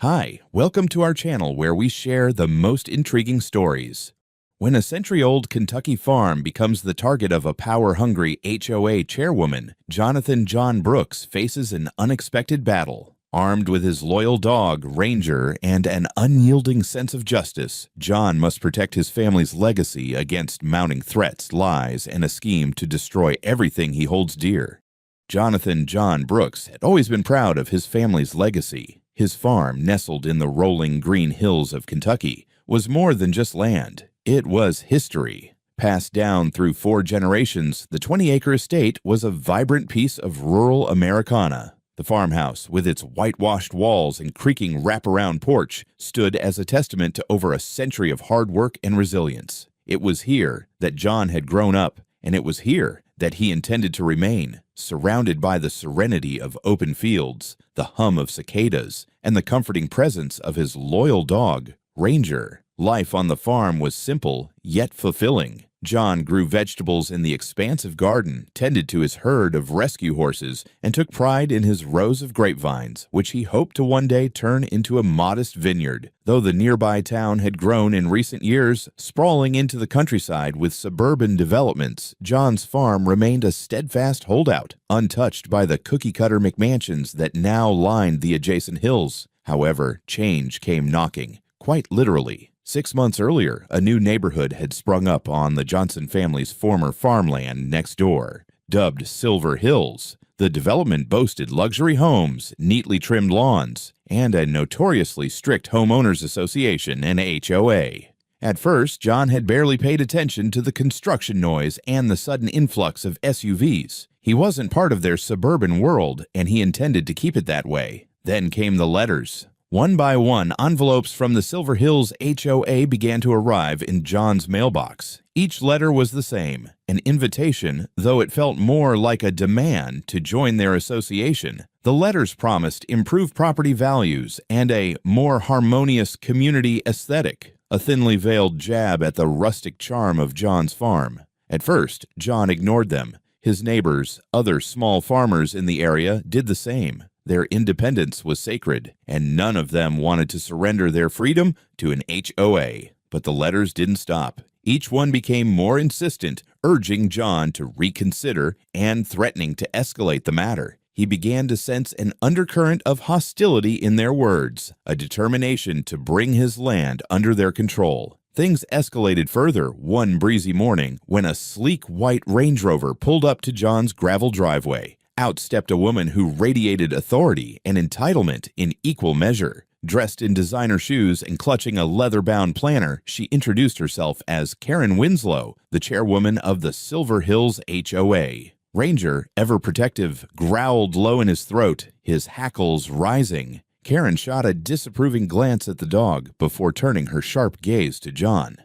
Hi, welcome to our channel where we share the most intriguing stories. When a century-old Kentucky farm becomes the target of a power-hungry HOA chairwoman, Jonathan John Brooks faces an unexpected battle. Armed with his loyal dog, Ranger, and an unyielding sense of justice, John must protect his family's legacy against mounting threats, lies, and a scheme to destroy everything he holds dear. Jonathan John Brooks had always been proud of his family's legacy. His farm, nestled in the rolling green hills of Kentucky, was more than just land. It was history. Passed down through 4 generations, the 20-acre estate was a vibrant piece of rural Americana. The farmhouse, with its whitewashed walls and creaking wraparound porch, stood as a testament to over a century of hard work and resilience. It was here that John had grown up, and it was here that he intended to remain, surrounded by the serenity of open fields, the hum of cicadas, and the comforting presence of his loyal dog, Ranger. Life on the farm was simple, yet fulfilling. John grew vegetables in the expansive garden, tended to his herd of rescue horses, and took pride in his rows of grapevines, which he hoped to one day turn into a modest vineyard. Though the nearby town had grown in recent years, sprawling into the countryside with suburban developments, John's farm remained a steadfast holdout, untouched by the cookie-cutter McMansions that now lined the adjacent hills. However, change came knocking, quite literally. 6 months earlier, a new neighborhood had sprung up on the Johnson family's former farmland next door. Dubbed Silver Hills, the development boasted luxury homes, neatly trimmed lawns, and a notoriously strict homeowners association, an HOA. At first, John had barely paid attention to the construction noise and the sudden influx of SUVs. He wasn't part of their suburban world, and he intended to keep it that way. Then came the letters. One by one, envelopes from the Silver Hills HOA began to arrive in John's mailbox. Each letter was the same, an invitation, though it felt more like a demand to join their association. The letters promised improved property values and a more harmonious community aesthetic, a thinly veiled jab at the rustic charm of John's farm. At first, John ignored them. His neighbors, other small farmers in the area, did the same. Their independence was sacred, and none of them wanted to surrender their freedom to an HOA. But the letters didn't stop. Each one became more insistent, urging John to reconsider and threatening to escalate the matter. He began to sense an undercurrent of hostility in their words, a determination to bring his land under their control. Things escalated further one breezy morning when a sleek white Range Rover pulled up to John's gravel driveway. Out stepped a woman who radiated authority and entitlement in equal measure. Dressed in designer shoes and clutching a leather-bound planner, she introduced herself as Karen Winslow, the chairwoman of the Silver Hills HOA. Ranger, ever protective, growled low in his throat, his hackles rising. Karen shot a disapproving glance at the dog before turning her sharp gaze to John.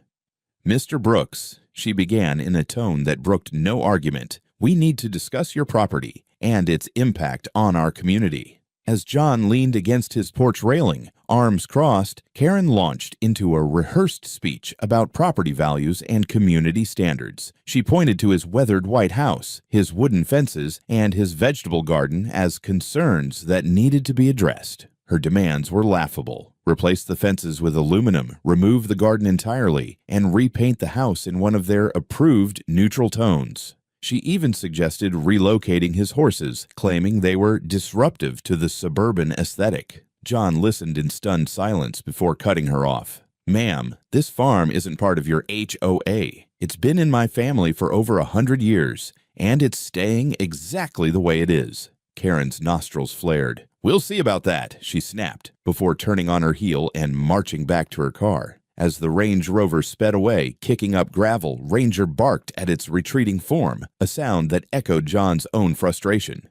"Mr. Brooks," she began in a tone that brooked no argument, "we need to discuss your property and its impact on our community." As John leaned against his porch railing, arms crossed, Karen launched into a rehearsed speech about property values and community standards. She pointed to his weathered white house, his wooden fences, and his vegetable garden as concerns that needed to be addressed. Her demands were laughable. Replace the fences with aluminum, remove the garden entirely, and repaint the house in one of their approved neutral tones. She even suggested relocating his horses, claiming they were disruptive to the suburban aesthetic. John listened in stunned silence before cutting her off. "Ma'am, this farm isn't part of your HOA. It's been in my family for over 100 years, and it's staying exactly the way it is." Karen's nostrils flared. "We'll see about that," she snapped, before turning on her heel and marching back to her car. As the Range Rover sped away, kicking up gravel, Ranger barked at its retreating form, a sound that echoed John's own frustration.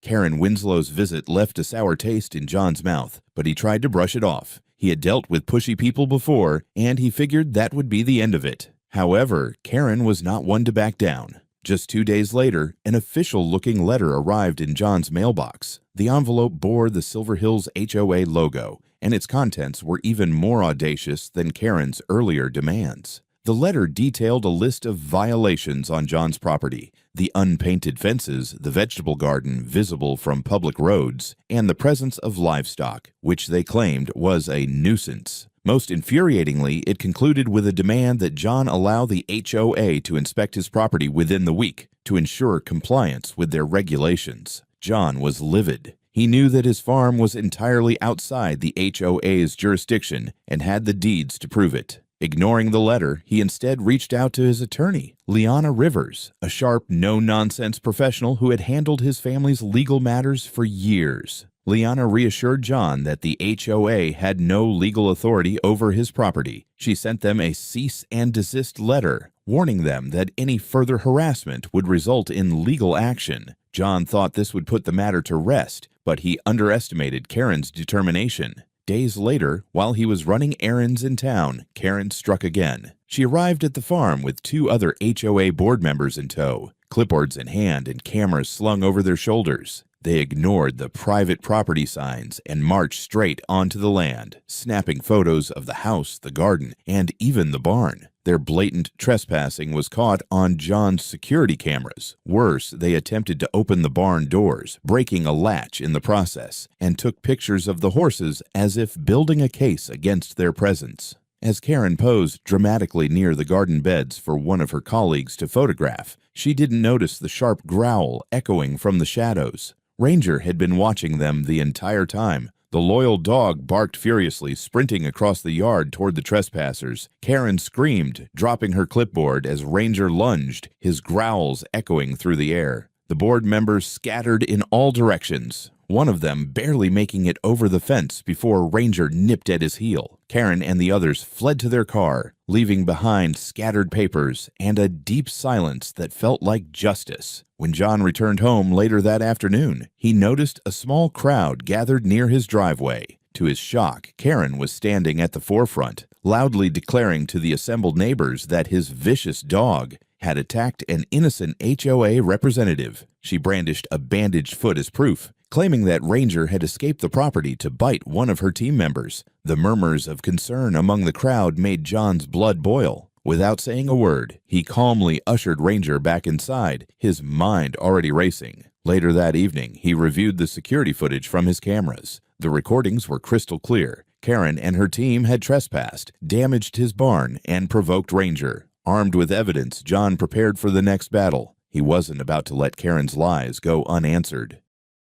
Karen Winslow's visit left a sour taste in John's mouth, but he tried to brush it off. He had dealt with pushy people before, and he figured that would be the end of it. However, Karen was not one to back down. Just 2 days later, an official-looking letter arrived in John's mailbox. The envelope bore the Silver Hills HOA logo, and its contents were even more audacious than Karen's earlier demands. The letter detailed a list of violations on John's property: the unpainted fences, the vegetable garden visible from public roads, and the presence of livestock, which they claimed was a nuisance. Most infuriatingly, it concluded with a demand that John allow the HOA to inspect his property within the week to ensure compliance with their regulations. John was livid. He knew that his farm was entirely outside the HOA's jurisdiction and had the deeds to prove it. Ignoring the letter, he instead reached out to his attorney, Liana Rivers, a sharp, no-nonsense professional who had handled his family's legal matters for years. Liana reassured John that the HOA had no legal authority over his property. She sent them a cease and desist letter, warning them that any further harassment would result in legal action. John thought this would put the matter to rest, but he underestimated Karen's determination. Days later, while he was running errands in town, Karen struck again. She arrived at the farm with 2 other HOA board members in tow, clipboards in hand and cameras slung over their shoulders. They ignored the private property signs and marched straight onto the land, snapping photos of the house, the garden, and even the barn. Their blatant trespassing was caught on John's security cameras. Worse, they attempted to open the barn doors, breaking a latch in the process, and took pictures of the horses as if building a case against their presence. As Karen posed dramatically near the garden beds for one of her colleagues to photograph, she didn't notice the sharp growl echoing from the shadows. Ranger had been watching them the entire time. The loyal dog barked furiously, sprinting across the yard toward the trespassers. Karen screamed, dropping her clipboard as Ranger lunged, his growls echoing through the air. The board members scattered in all directions, one of them barely making it over the fence before Ranger nipped at his heel. Karen and the others fled to their car, leaving behind scattered papers and a deep silence that felt like justice. When John returned home later that afternoon, he noticed a small crowd gathered near his driveway. To his shock, Karen was standing at the forefront, loudly declaring to the assembled neighbors that his vicious dog had attacked an innocent HOA representative. She brandished a bandaged foot as proof, claiming that Ranger had escaped the property to bite one of her team members. The murmurs of concern among the crowd made John's blood boil. Without saying a word, he calmly ushered Ranger back inside, his mind already racing. Later that evening, he reviewed the security footage from his cameras. The recordings were crystal clear. Karen and her team had trespassed, damaged his barn, and provoked Ranger. Armed with evidence, John prepared for the next battle. He wasn't about to let Karen's lies go unanswered.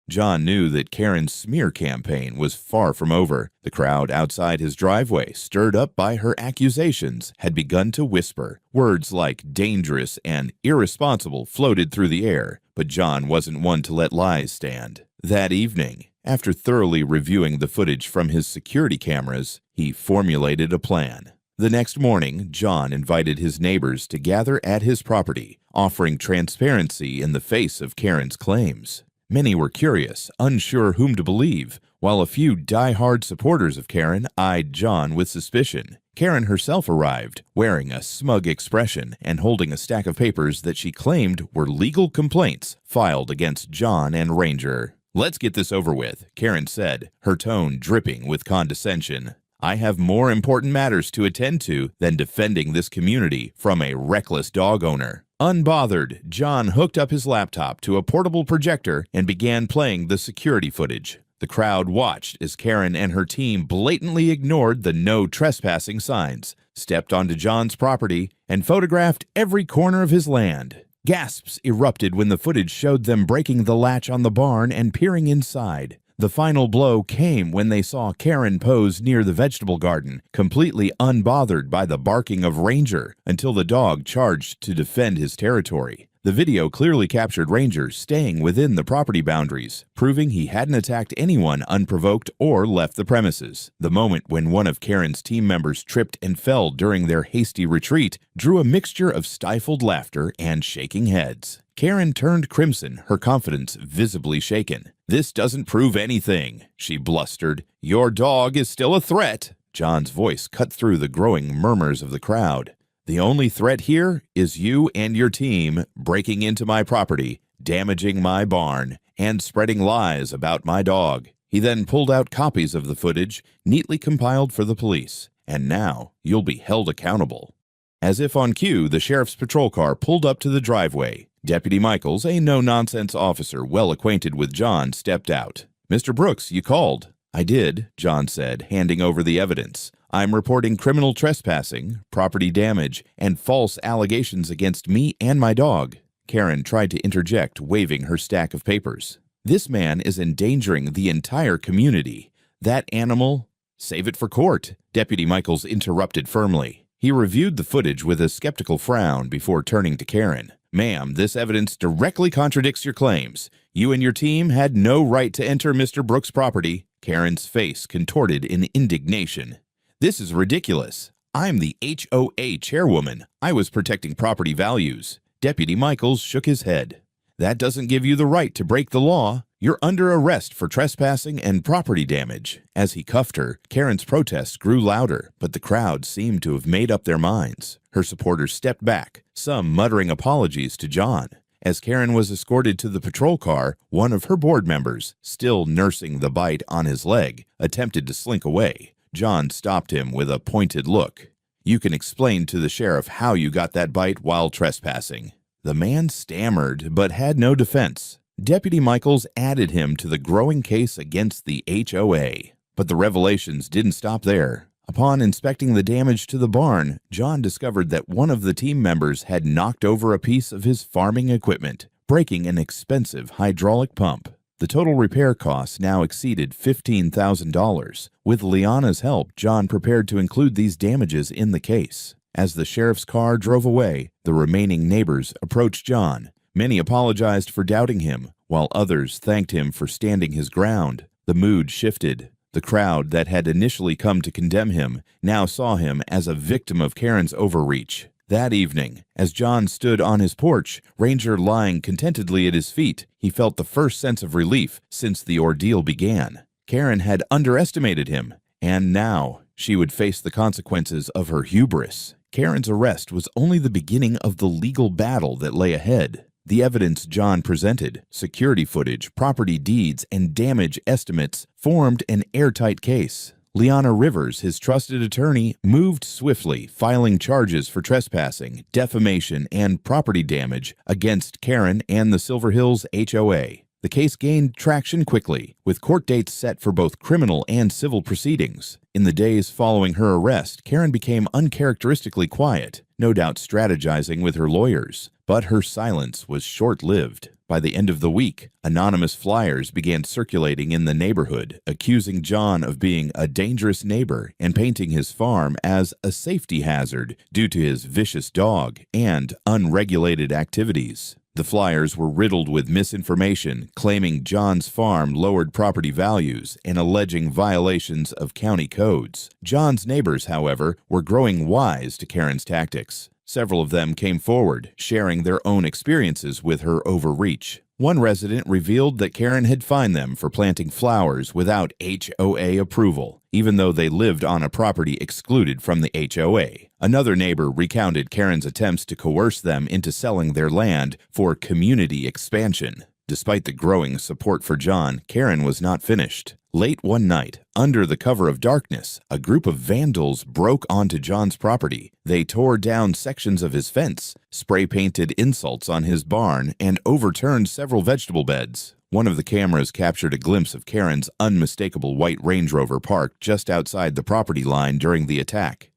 John knew that Karen's smear campaign was far from over. The crowd outside his driveway, stirred up by her accusations, had begun to whisper. Words like dangerous and irresponsible floated through the air, but John wasn't one to let lies stand. That evening, after thoroughly reviewing the footage from his security cameras, he formulated a plan. The next morning, John invited his neighbors to gather at his property, offering transparency in the face of Karen's claims. Many were curious, unsure whom to believe, while a few die-hard supporters of Karen eyed John with suspicion. Karen herself arrived, wearing a smug expression and holding a stack of papers that she claimed were legal complaints filed against John and Ranger. "Let's get this over with," Karen said, her tone dripping with condescension. "I have more important matters to attend to than defending this community from a reckless dog owner." Unbothered, John hooked up his laptop to a portable projector and began playing the security footage. The crowd watched as Karen and her team blatantly ignored the no trespassing signs, stepped onto John's property, and photographed every corner of his land. Gasps erupted when the footage showed them breaking the latch on the barn and peering inside. The final blow came when they saw Karen pose near the vegetable garden, completely unbothered by the barking of Ranger, until the dog charged to defend his territory. The video clearly captured Ranger staying within the property boundaries, proving he hadn't attacked anyone unprovoked or left the premises. The moment when one of Karen's team members tripped and fell during their hasty retreat drew a mixture of stifled laughter and shaking heads. Karen turned crimson, her confidence visibly shaken. "This doesn't prove anything," she blustered. "Your dog is still a threat." John's voice cut through the growing murmurs of the crowd. "The only threat here is you and your team breaking into my property, damaging my barn, and spreading lies about my dog." He then pulled out copies of the footage, neatly compiled for the police. "And now you'll be held accountable." As if on cue, the sheriff's patrol car pulled up to the driveway. Deputy Michaels, a no-nonsense officer well acquainted with John, stepped out. "Mr. Brooks, you called." "I did," John said, handing over the evidence. "I'm reporting criminal trespassing, property damage, and false allegations against me and my dog." Karen tried to interject, waving her stack of papers. "This man is endangering the entire community. That animal—" "Save it for court," Deputy Michaels interrupted firmly. He reviewed the footage with a skeptical frown before turning to Karen. "Ma'am, this evidence directly contradicts your claims. You and your team had no right to enter Mr. Brooks' property." Karen's face contorted in indignation. "This is ridiculous. I'm the HOA chairwoman. I was protecting property values." Deputy Michaels shook his head. "That doesn't give you the right to break the law. You're under arrest for trespassing and property damage." As he cuffed her, Karen's protests grew louder, but the crowd seemed to have made up their minds. Her supporters stepped back, some muttering apologies to John. As Karen was escorted to the patrol car, one of her board members, still nursing the bite on his leg, attempted to slink away. John stopped him with a pointed look. "You can explain to the sheriff how you got that bite while trespassing." The man stammered, but had no defense. Deputy Michaels added him to the growing case against the HOA. But the revelations didn't stop there. Upon inspecting the damage to the barn, John discovered that one of the team members had knocked over a piece of his farming equipment, breaking an expensive hydraulic pump. The total repair costs now exceeded $15,000. With Liana's help, John prepared to include these damages in the case. As the sheriff's car drove away, the remaining neighbors approached John. Many apologized for doubting him, while others thanked him for standing his ground. The mood shifted. The crowd that had initially come to condemn him now saw him as a victim of Karen's overreach. That evening, as John stood on his porch, Ranger lying contentedly at his feet, he felt the first sense of relief since the ordeal began. Karen had underestimated him, and now she would face the consequences of her hubris. Karen's arrest was only the beginning of the legal battle that lay ahead. The evidence John presented, security footage, property deeds, and damage estimates formed an airtight case. Liana Rivers, his trusted attorney, moved swiftly, filing charges for trespassing, defamation, and property damage against Karen and the Silver Hills HOA. The case gained traction quickly, with court dates set for both criminal and civil proceedings. In the days following her arrest, Karen became uncharacteristically quiet, no doubt strategizing with her lawyers. But her silence was short-lived. By the end of the week, anonymous flyers began circulating in the neighborhood, accusing John of being a dangerous neighbor and painting his farm as a safety hazard due to his vicious dog and unregulated activities. The flyers were riddled with misinformation, claiming John's farm lowered property values and alleging violations of county codes. John's neighbors, however, were growing wise to Karen's tactics. Several of them came forward, sharing their own experiences with her overreach. One resident revealed that Karen had fined them for planting flowers without HOA approval, even though they lived on a property excluded from the HOA. Another neighbor recounted Karen's attempts to coerce them into selling their land for community expansion. Despite the growing support for John, Karen was not finished. Late one night, under the cover of darkness, a group of vandals broke onto John's property. They tore down sections of his fence, spray-painted insults on his barn, and overturned several vegetable beds. One of the cameras captured a glimpse of Karen's unmistakable white Range Rover parked just outside the property line during the attack.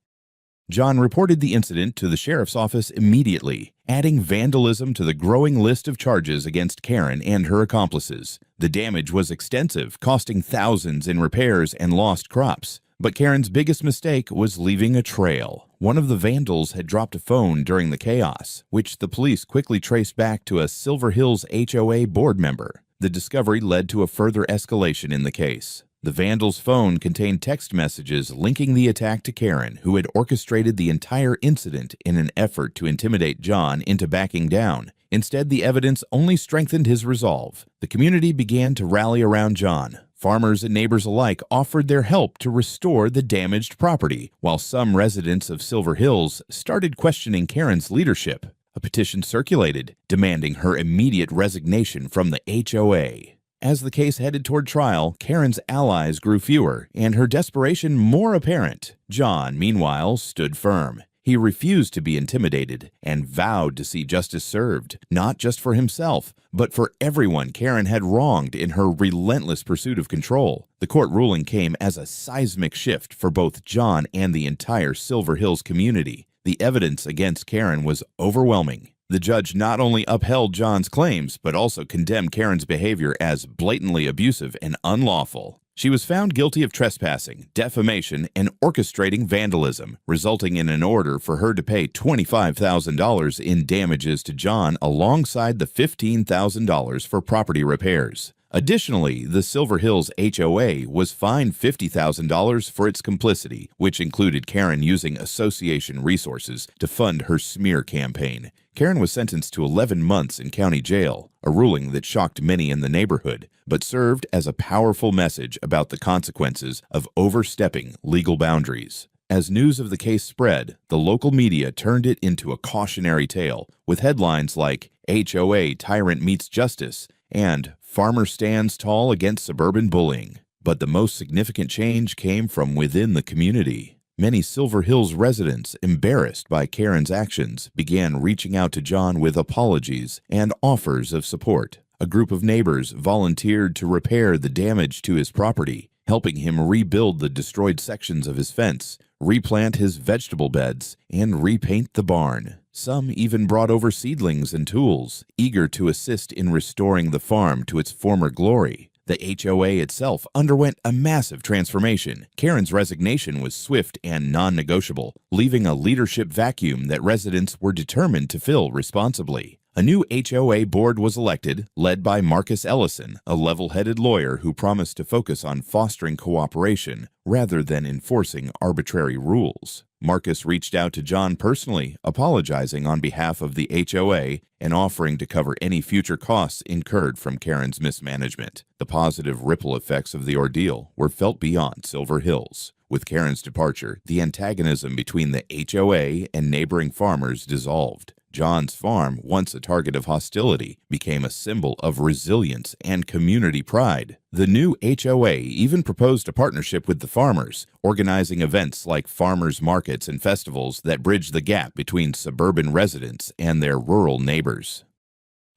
John reported the incident to the sheriff's office immediately, adding vandalism to the growing list of charges against Karen and her accomplices. The damage was extensive, costing thousands in repairs and lost crops. But Karen's biggest mistake was leaving a trail. One of the vandals had dropped a phone during the chaos, which the police quickly traced back to a Silver Hills HOA board member. The discovery led to a further escalation in the case. The vandal's phone contained text messages linking the attack to Karen, who had orchestrated the entire incident in an effort to intimidate John into backing down. Instead, the evidence only strengthened his resolve. The community began to rally around John. Farmers and neighbors alike offered their help to restore the damaged property, while some residents of Silver Hills started questioning Karen's leadership. A petition circulated, demanding her immediate resignation from the HOA. As the case headed toward trial, Karen's allies grew fewer and her desperation more apparent. John, meanwhile, stood firm. He refused to be intimidated and vowed to see justice served, not just for himself, but for everyone Karen had wronged in her relentless pursuit of control. The court ruling came as a seismic shift for both John and the entire Silver Hills community. The evidence against Karen was overwhelming. The judge not only upheld John's claims, but also condemned Karen's behavior as blatantly abusive and unlawful. She was found guilty of trespassing, defamation, and orchestrating vandalism, resulting in an order for her to pay $25,000 in damages to John alongside the $15,000 for property repairs. Additionally, the Silver Hills HOA was fined $50,000 for its complicity, which included Karen using association resources to fund her smear campaign. Karen was sentenced to 11 months in county jail, a ruling that shocked many in the neighborhood, but served as a powerful message about the consequences of overstepping legal boundaries. As news of the case spread, the local media turned it into a cautionary tale, with headlines like HOA Tyrant Meets Justice and Farmer Stands Tall Against Suburban Bullying. But the most significant change came from within the community. Many Silver Hills residents, embarrassed by Karen's actions, began reaching out to John with apologies and offers of support. A group of neighbors volunteered to repair the damage to his property, helping him rebuild the destroyed sections of his fence, replant his vegetable beds, and repaint the barn. Some even brought over seedlings and tools, eager to assist in restoring the farm to its former glory. The HOA itself underwent a massive transformation. Karen's resignation was swift and non-negotiable, leaving a leadership vacuum that residents were determined to fill responsibly. A new HOA board was elected, led by Marcus Ellison, a level-headed lawyer who promised to focus on fostering cooperation rather than enforcing arbitrary rules. Marcus reached out to John personally, apologizing on behalf of the HOA and offering to cover any future costs incurred from Karen's mismanagement. The positive ripple effects of the ordeal were felt beyond Silver Hills. With Karen's departure, the antagonism between the HOA and neighboring farmers dissolved. John's farm, once a target of hostility, became a symbol of resilience and community pride. The new HOA even proposed a partnership with the farmers, organizing events like farmers markets and festivals that bridge the gap between suburban residents and their rural neighbors.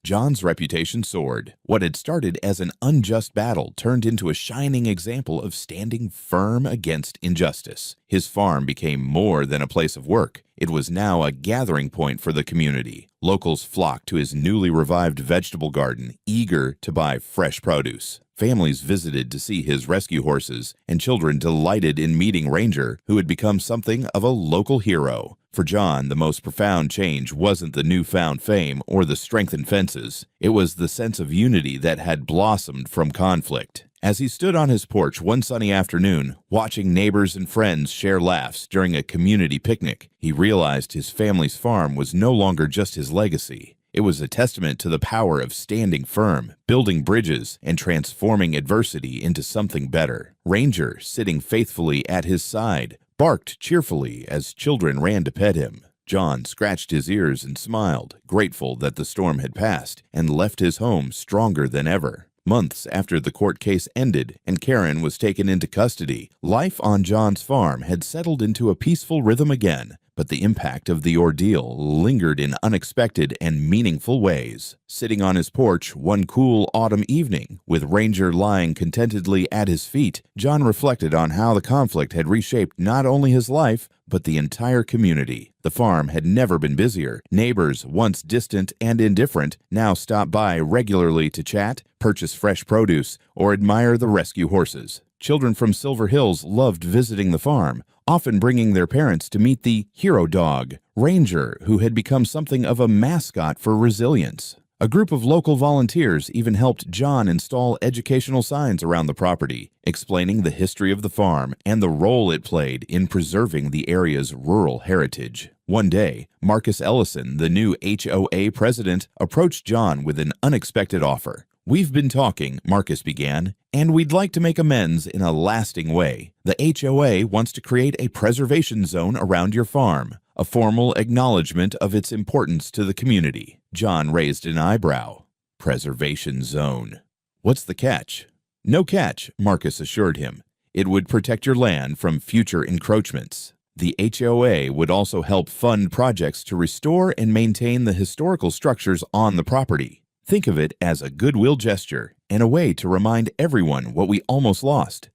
John's reputation soared. What had started as an unjust battle turned into a shining example of standing firm against injustice. His farm became more than a place of work. It was now a gathering point for the community. Locals flocked to his newly revived vegetable garden, eager to buy fresh produce. Families visited to see his rescue horses, and children delighted in meeting Ranger, who had become something of a local hero. For John, the most profound change wasn't the newfound fame or the strengthened fences. It was the sense of unity that had blossomed from conflict. As he stood on his porch one sunny afternoon, watching neighbors and friends share laughs during a community picnic, he realized his family's farm was no longer just his legacy. It was a testament to the power of standing firm, building bridges, and transforming adversity into something better. Ranger, sitting faithfully at his side, barked cheerfully as children ran to pet him. John scratched his ears and smiled, grateful that the storm had passed, and left his home stronger than ever. Months after the court case ended and Karen was taken into custody, life on John's farm had settled into a peaceful rhythm again. But the impact of the ordeal lingered in unexpected and meaningful ways. Sitting on his porch one cool autumn evening, with Ranger lying contentedly at his feet, John reflected on how the conflict had reshaped not only his life, but the entire community. The farm had never been busier. Neighbors, once distant and indifferent, now stopped by regularly to chat, purchase fresh produce, or admire the rescue horses. Children from Silver Hills loved visiting the farm, often bringing their parents to meet the hero dog, Ranger, who had become something of a mascot for resilience. A group of local volunteers even helped John install educational signs around the property, explaining the history of the farm and the role it played in preserving the area's rural heritage. One day, Marcus Ellison, the new HOA president, approached John with an unexpected offer. "We've been talking," Marcus began, "and we'd like to make amends in a lasting way. The HOA wants to create a preservation zone around your farm, a formal acknowledgement of its importance to the community." John raised an eyebrow. Preservation zone. "What's the catch?" "No catch," Marcus assured him. "It would protect your land from future encroachments." The HOA would also help fund projects to restore and maintain the historical structures on the property. Think of it as a goodwill gesture and a way to remind everyone what we almost lost.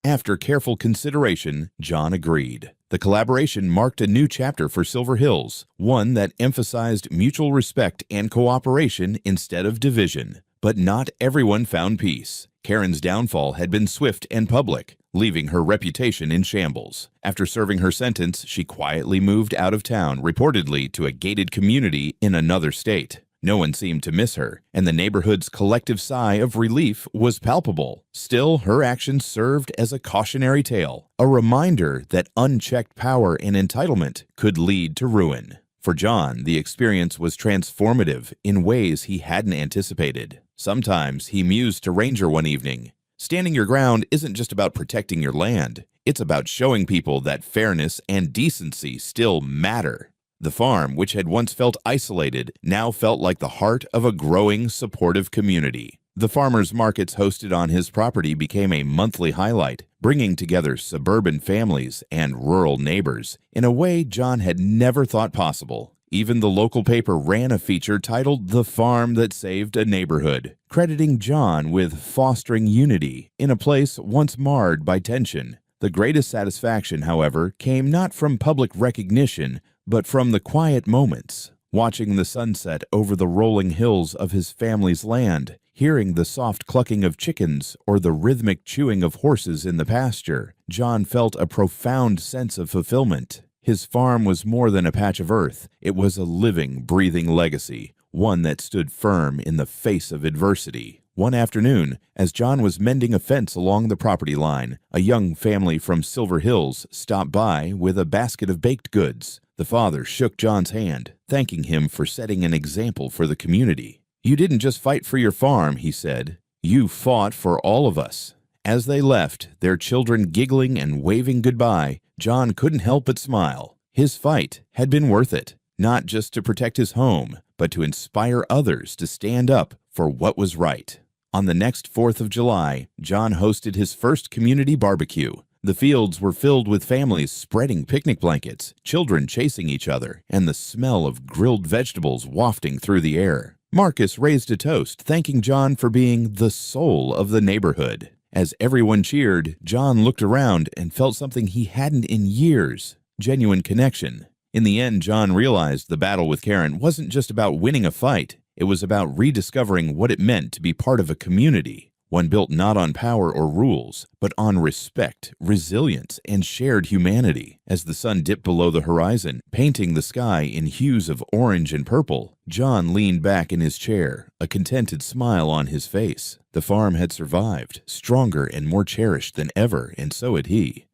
After careful consideration, John agreed. The collaboration marked a new chapter for Silver Hills, one that emphasized mutual respect and cooperation instead of division. But not everyone found peace. Karen's downfall had been swift and public, leaving her reputation in shambles. After serving her sentence, she quietly moved out of town, reportedly to a gated community in another state. No one seemed to miss her, and the neighborhood's collective sigh of relief was palpable. Still, her actions served as a cautionary tale, a reminder that unchecked power and entitlement could lead to ruin. For John, the experience was transformative in ways he hadn't anticipated. Sometimes he mused to Ranger one evening, "Standing your ground isn't just about protecting your land. It's about showing people that fairness and decency still matter." The farm, which had once felt isolated, now felt like the heart of a growing, supportive community. The farmers' markets hosted on his property became a monthly highlight, bringing together suburban families and rural neighbors in a way John had never thought possible. Even the local paper ran a feature titled "The Farm That Saved a Neighborhood," crediting John with fostering unity in a place once marred by tension. The greatest satisfaction, however, came not from public recognition, but from the quiet moments. Watching the sunset over the rolling hills of his family's land, hearing the soft clucking of chickens or the rhythmic chewing of horses in the pasture, John felt a profound sense of fulfillment. His farm was more than a patch of earth. It was a living, breathing legacy, one that stood firm in the face of adversity. One afternoon, as John was mending a fence along the property line, a young family from Silver Hills stopped by with a basket of baked goods. The father shook John's hand, thanking him for setting an example for the community. "You didn't just fight for your farm," he said. "You fought for all of us." As they left, their children giggling and waving goodbye, John couldn't help but smile. His fight had been worth it, not just to protect his home, but to inspire others to stand up for what was right. On the next 4th of July, John hosted his first community barbecue. The fields were filled with families spreading picnic blankets, children chasing each other, and the smell of grilled vegetables wafting through the air. Marcus raised a toast, thanking John for being the soul of the neighborhood. As everyone cheered, John looked around and felt something he hadn't in years: genuine connection. In the end, John realized the battle with Karen wasn't just about winning a fight. It was about rediscovering what it meant to be part of a community, one built not on power or rules, but on respect, resilience, and shared humanity. As the sun dipped below the horizon, painting the sky in hues of orange and purple, John leaned back in his chair, a contented smile on his face. The farm had survived, stronger and more cherished than ever, and so had he.